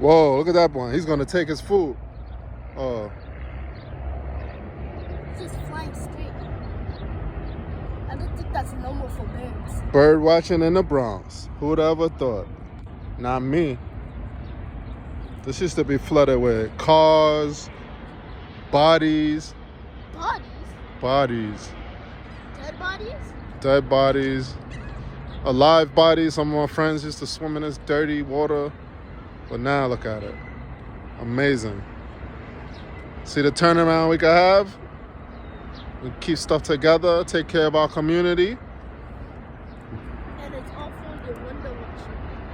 Whoa, look at that one. He's gonna take his food. Oh. Just flying straight. I don't think that's normal for birds. Bird watching in the Bronx. Who would ever thought? Not me. This used to be flooded with cars, bodies. Bodies? Bodies. Dead bodies? Dead bodies. Alive bodies. Some of my friends used to swim in this dirty water. But now look at it. Amazing. See the turnaround we can have? We keep stuff together, take care of our community.